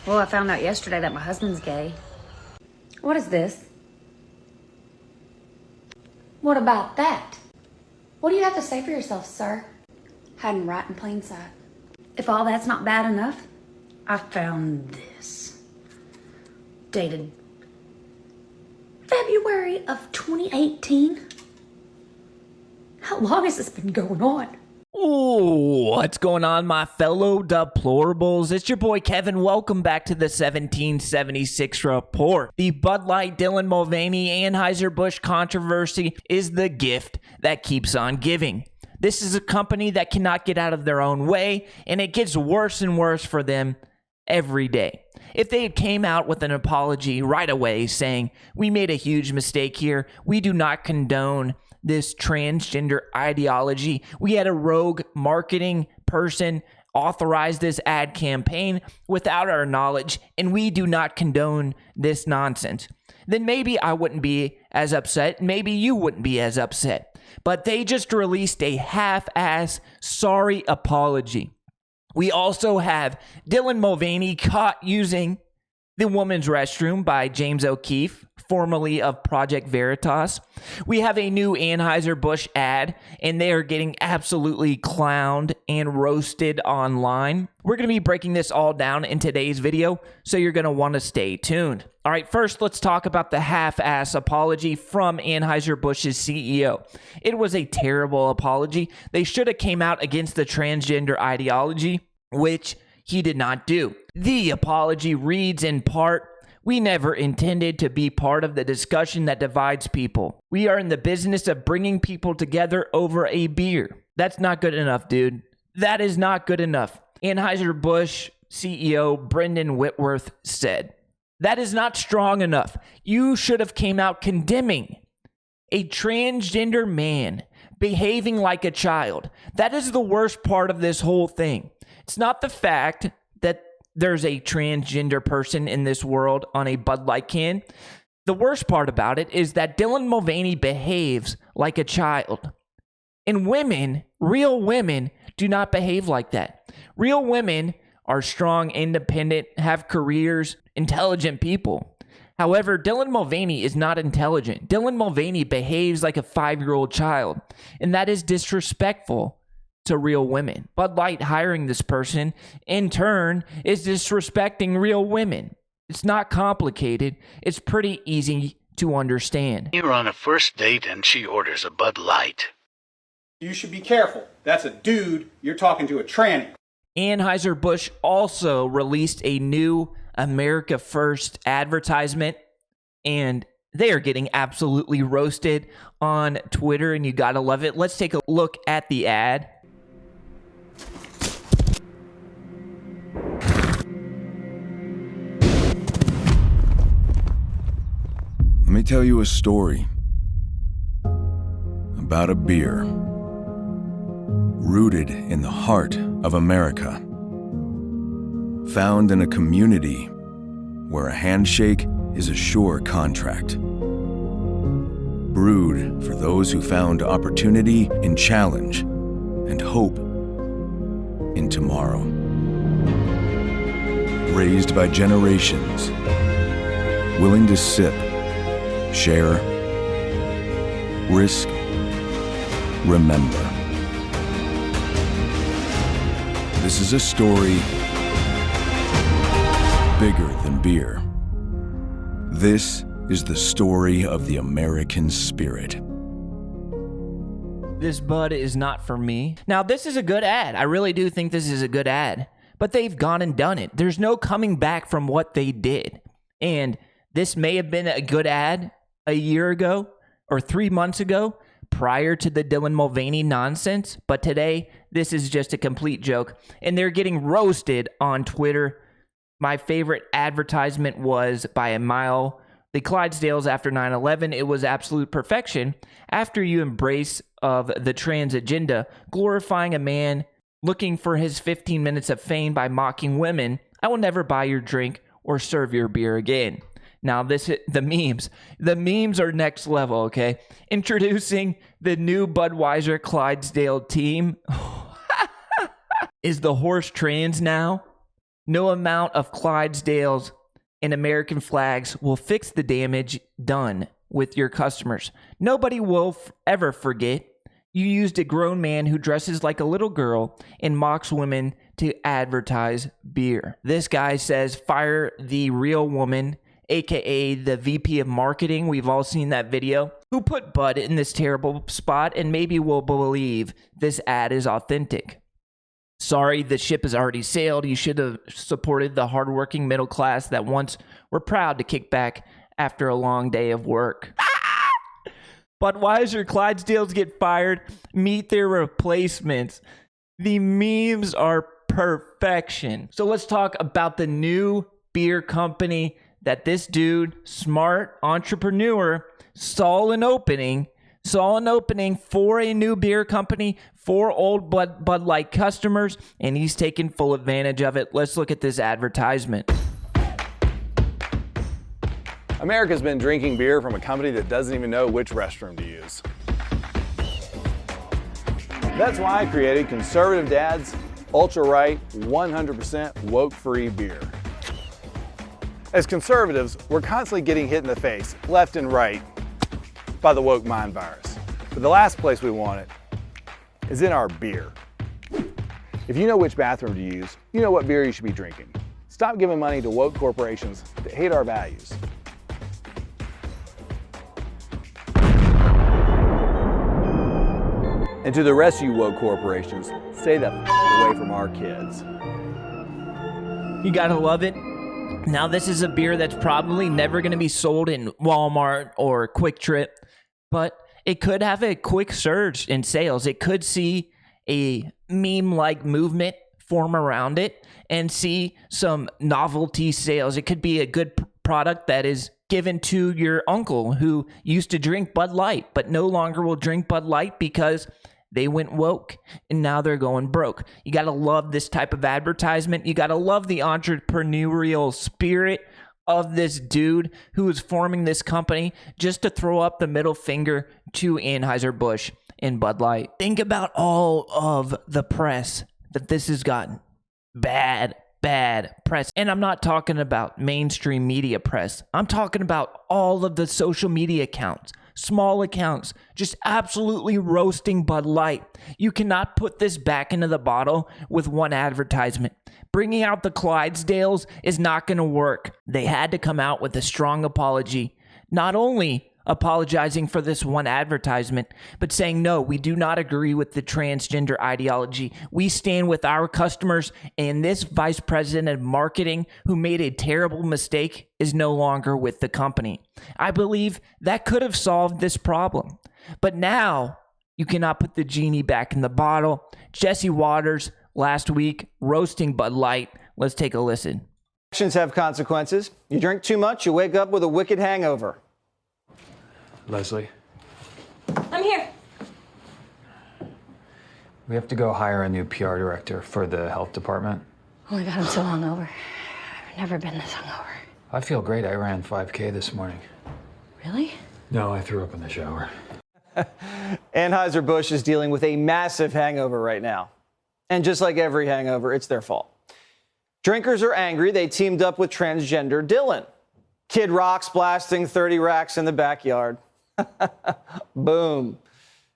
Well, I found out yesterday that my husband's gay. What is this? What about that? What do you have to say for yourself, sir? Hiding right in plain sight. If all that's not bad enough, I found this. Dated February of 2018. How long has this been going on? Ooh, what's going on, my fellow deplorables? It's your boy Kevin. Welcome back to the 1776 report. The Budlight Dylan Mulvaney Anheuser-Busch controversy is the gift that keeps on giving. This is a company that cannot get out of their own way, and it gets worse and worse for them every day. If they had came out with an apology right away saying, we made a huge mistake here, we do not condone this transgender ideology, we had a rogue marketing person authorize this ad campaign without our knowledge, and we do not condone this nonsense, then maybe I wouldn't be as upset, maybe you wouldn't be as upset. But they just released a half-ass sorry apology. We also have Dylan Mulvaney caught using the women's restroom by James OKeefe, formerly of Project Veritas. We have a new Anheuser-Busch ad, and they are getting absolutely clowned and roasted online. We're going to be breaking this all down in today's video, so you're going to want to stay tuned. All right, first, let's talk about the half-ass apology from Anheuser-Busch's CEO. It was a terrible apology. They should have came out against the transgender ideology, which he did not do. The apology reads in part, "We never intended to be part of the discussion that divides people. We are in the business of bringing people together over a beer." That's not good enough, dude. That is not good enough. Anheuser-Busch CEO Brendan Whitworth said, "That is not strong enough. You should have came out condemning a transgender man behaving like a child. That is the worst part of this whole thing. It's not the fact that there's a transgender person in this world on a Bud Light can. The worst part about it is that Dylan Mulvaney behaves like a child. And women, real women, do not behave like that. Real women are strong, independent, have careers, intelligent people. However, Dylan Mulvaney is not intelligent. Dylan Mulvaney behaves like a 5-year-old child, and that is disrespectful to real women. Bud Light hiring this person, in turn, is disrespecting real women. It's not complicated. It's pretty easy to understand. You're on a first date and she orders a Bud Light. You should be careful. That's a dude. You're talking to a tranny. Anheuser-Busch also released a new America First advertisement, and they are getting absolutely roasted on Twitter, and you gotta love it. Let's take a look at the ad. Let me tell you a story about a beer rooted in the heart of America, found in a community where a handshake is a sure contract, brewed for those who found opportunity in challenge and hope in tomorrow, raised by generations, willing to sip, share, risk, remember. This is a story bigger than beer. This is the story of the American spirit. This Bud is not for me. Now, this is a good ad. I really do think this is a good ad. But they've gone and done it. There's no coming back from what they did. And this may have been a good ad a year ago or 3 months ago prior to the Dylan Mulvaney nonsense. But today, this is just a complete joke. And they're getting roasted on Twitter. My favorite advertisement was by a mile. The Clydesdales after 9/11, it was absolute perfection. After you embrace of the trans agenda, glorifying a man looking for his 15 minutes of fame by mocking women, I will never buy your drink or serve your beer again. Now, the memes are next level, okay? Introducing the new Budweiser Clydesdale team. Is the horse trans now? No amount of Clydesdales and American flags will fix the damage done with your customers. Nobody will ever forget you used a grown man who dresses like a little girl and mocks women to advertise beer. This guy says, fire the real woman, aka the VP of marketing. We've all seen that video. Who put Bud in this terrible spot, and maybe we'll believe this ad is authentic. Sorry, the ship has already sailed. You should have supported the hardworking middle class that once were proud to kick back after a long day of work. Budweiser Clydesdales get fired. Meet their replacements. The memes are perfection. So let's talk about the new beer company that this dude, smart entrepreneur, saw an opening for a new beer company for old Bud Light customers, and he's taking full advantage of it. Let's look at this advertisement. America's been drinking beer from a company that doesn't even know which restroom to use. That's why I created Conservative Dad's Ultra Right 100% woke-free beer. As conservatives, we're constantly getting hit in the face, left and right, by the woke mind virus. But the last place we want it is in our beer. If you know which bathroom to use, you know what beer you should be drinking. Stop giving money to woke corporations that hate our values. And to the rest of you woke corporations, stay the away from our kids. You gotta love it. Now, this is a beer that's probably never going to be sold in Walmart or Quick Trip, but it could have a quick surge in sales. It could see a meme-like movement form around it and see some novelty sales. It could be a good product that is given to your uncle who used to drink Bud Light, but no longer will drink Bud Light because they went woke and now they're going broke. You got to love this type of advertisement. You got to love the entrepreneurial spirit of this dude who is forming this company just to throw up the middle finger to Anheuser-Busch and Bud Light. Think about all of the press that this has gotten. Bad press. And I'm not talking about mainstream media press. I'm talking about all of the social media accounts. Small accounts just absolutely roasting Bud Light. You cannot put this back into the bottle with one advertisement. Bringing out the Clydesdales is not going to work. They had to come out with a strong apology. Not only apologizing for this one advertisement, but saying, no, we do not agree with the transgender ideology. We stand with our customers, and this vice president of marketing who made a terrible mistake is no longer with the company. I believe that could have solved this problem. But now you cannot put the genie back in the bottle. Jesse Waters last week roasting Bud Light. Let's take a listen. Actions have consequences. You drink too much, you wake up with a wicked hangover. Leslie, I'm here. we have to go hire a new PR director for the health department. Oh my God, I'm so hungover. I've never been this hungover. I feel great. I ran 5K this morning. Really? No, I threw up in the shower. Anheuser-Busch is dealing with a massive hangover right now. And just like every hangover, it's their fault. Drinkers are angry. They teamed up with transgender Dylan. Kid Rock's blasting 30 racks in the backyard. Boom.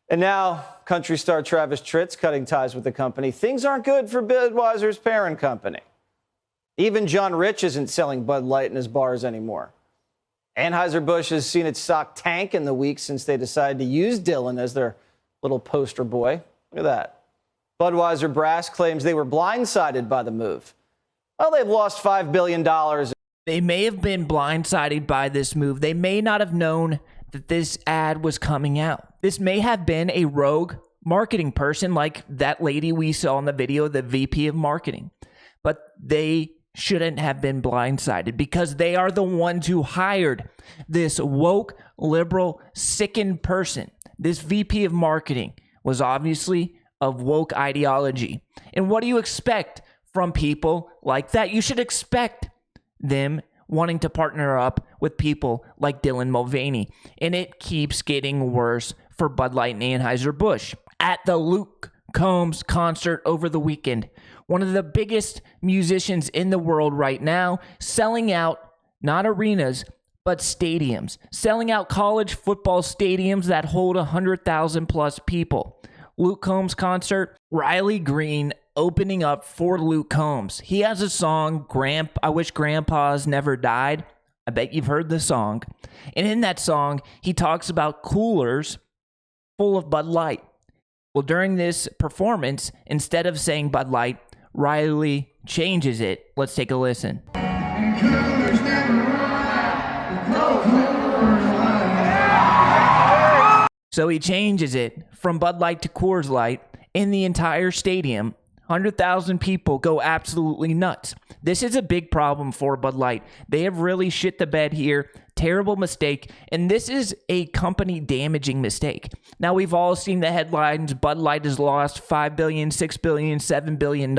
And now, country star Travis Tritt's cutting ties with the company. Things aren't good for Budweiser's parent company. Even John Rich isn't selling Bud Light in his bars anymore. Anheuser-Busch has seen its stock tank in the week since they decided to use Dylan as their little poster boy. Look at that. Budweiser brass claims they were blindsided by the move. Well, they've lost $5 billion. They may have been blindsided by this move. They may not have known that this ad was coming out. This may have been a rogue marketing person like that lady we saw in the video, the VP of marketing. But they shouldn't have been blindsided because they are the ones who hired this woke, liberal, sickened person. This VP of marketing was obviously of woke ideology. And what do you expect from people like that? You should expect them wanting to partner up with people like Dylan Mulvaney. And it keeps getting worse for Bud Light and Anheuser-Busch. At the Combs concert over the weekend. One of the biggest musicians in the world right now, selling out not arenas, but stadiums. Selling out college football stadiums that hold 100,000 plus people. Luke Combs concert, Riley Green opening up for Luke Combs. He has a song, I Wish Grandpa's Never Died. I bet you've heard the song. And in that song, he talks about coolers full of Bud Light. Well, during this performance, instead of saying Bud Light, Riley changes it. Let's take a listen. So he changes it from Bud Light to Coors Light in the entire stadium. 100,000 people go absolutely nuts. This is a big problem for Bud Light. They have really shit the bed here. Terrible mistake. And this is a company damaging mistake. Now, we've all seen the headlines. Bud Light has lost $5 billion, $6 billion, $7 billion.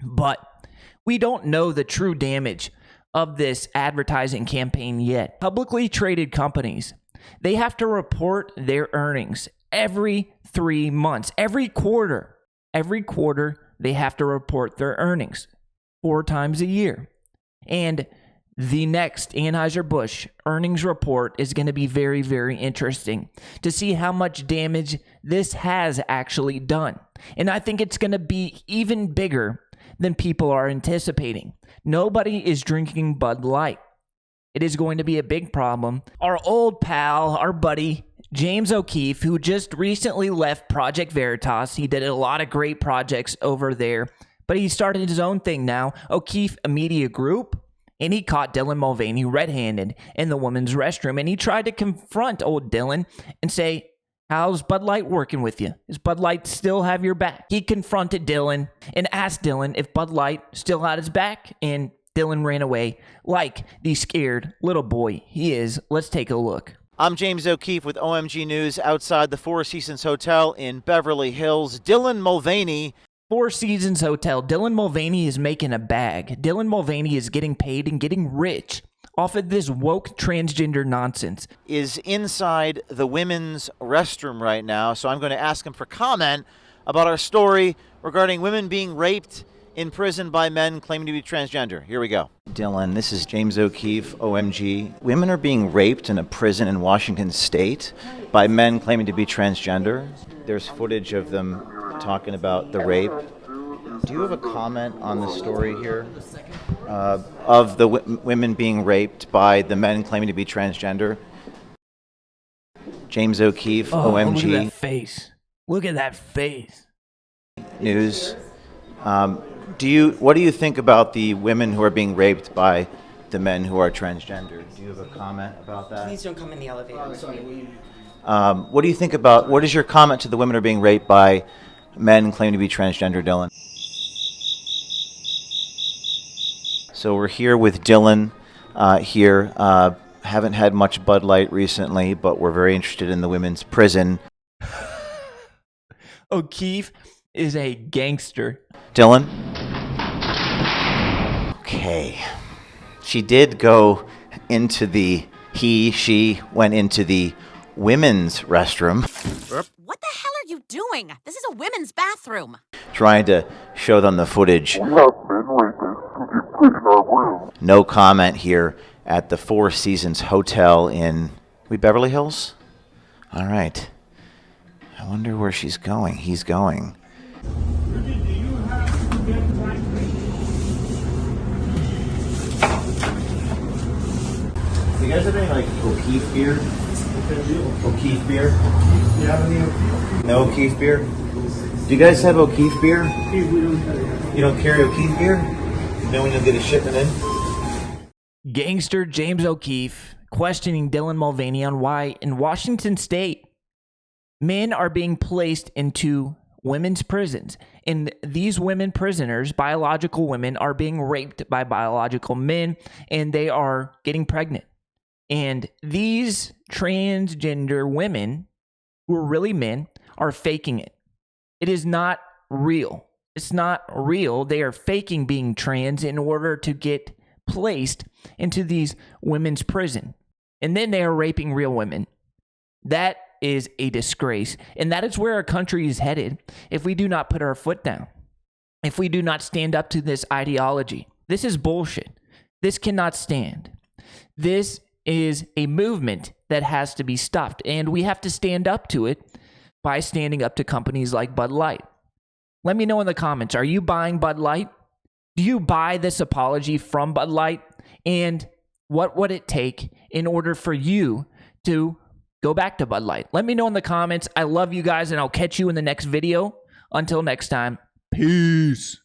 But we don't know the true damage of this advertising campaign yet. Publicly traded companies, they have to report their earnings every 3 months, every quarter. Every quarter, they have to report their earnings 4 times a year. And the next Anheuser-Busch earnings report is going to be very, very interesting to see how much damage this has actually done. And I think it's going to be even bigger than people are anticipating. Nobody is drinking Bud Light. It is going to be a big problem. Our old pal, our buddy, James OKeefe, who just recently left Project Veritas. He did a lot of great projects over there, but he started his own thing now, OKeefe Media Group, and he caught Dylan Mulvaney red-handed in the women's restroom, and he tried to confront old Dylan and say, how's Bud Light working with you? Does Bud Light still have your back? He confronted Dylan and asked Dylan if Bud Light still had his back, and Dylan ran away like the scared little boy he is. Let's take a look. I'm James O'Keefe with OMG News outside the Four Seasons Hotel in Beverly Hills. Dylan Mulvaney. Four Seasons Hotel. Dylan Mulvaney is making a bag. Dylan Mulvaney is getting paid and getting rich off of this woke transgender nonsense. Is inside the women's restroom right now, so I'm going to ask him for comment about our story regarding women being raped in prison by men claiming to be transgender. Here we go. Dylan, this is James O'Keefe, OMG. Women are being raped in a prison in Washington State by men claiming to be transgender. There's footage of them talking about the rape. Do you have a comment on the story here of the women being raped by the men claiming to be transgender? James O'Keefe, OMG. Look at that face. Look at that face. News. What do you think about the women who are being raped by the men who are transgender? Do you have a comment about that? Please don't come in the elevator. What do you think about, what is your comment to the women who are being raped by men claiming to be transgender, Dylan? So we're here with Dylan here. Haven't had much Bud Light recently, but we're very interested in the women's prison. O'Keefe is a gangster. Dylan? Okay. She did go into she went into the women's restroom. What the hell are you doing? This is a women's bathroom. Trying to show them the footage. No comment here at the Four Seasons Hotel in Beverly Hills? All right. I wonder where she's going. He's going. Do you guys have any, like, O'Keefe beer? O'Keefe beer? You have any O'Keefe? No O'Keefe beer? Do you guys have O'Keefe beer? You don't carry O'Keefe beer? No one will get a shipment in? Gangster James O'Keefe questioning Dylan Mulvaney on why in Washington State men are being placed into women's prisons. And these women prisoners, biological women, are being raped by biological men, and they are getting pregnant. And these transgender women, who are really men, are faking it. It is not real. It's not real. They are faking being trans in order to get placed into these women's prison. And then they are raping real women. That is a disgrace. And that is where our country is headed if we do not put our foot down, if we do not stand up to this ideology. This is bullshit. This cannot stand. This is a movement that has to be stopped, and we have to stand up to it by standing up to companies like Bud Light. Let me know in the comments, are you buying Bud Light? Do you buy this apology from Bud Light? And what would it take in order for you to go back to Bud Light? Let me know in the comments. I love you guys, and I'll catch you in the next video. Until next time, peace.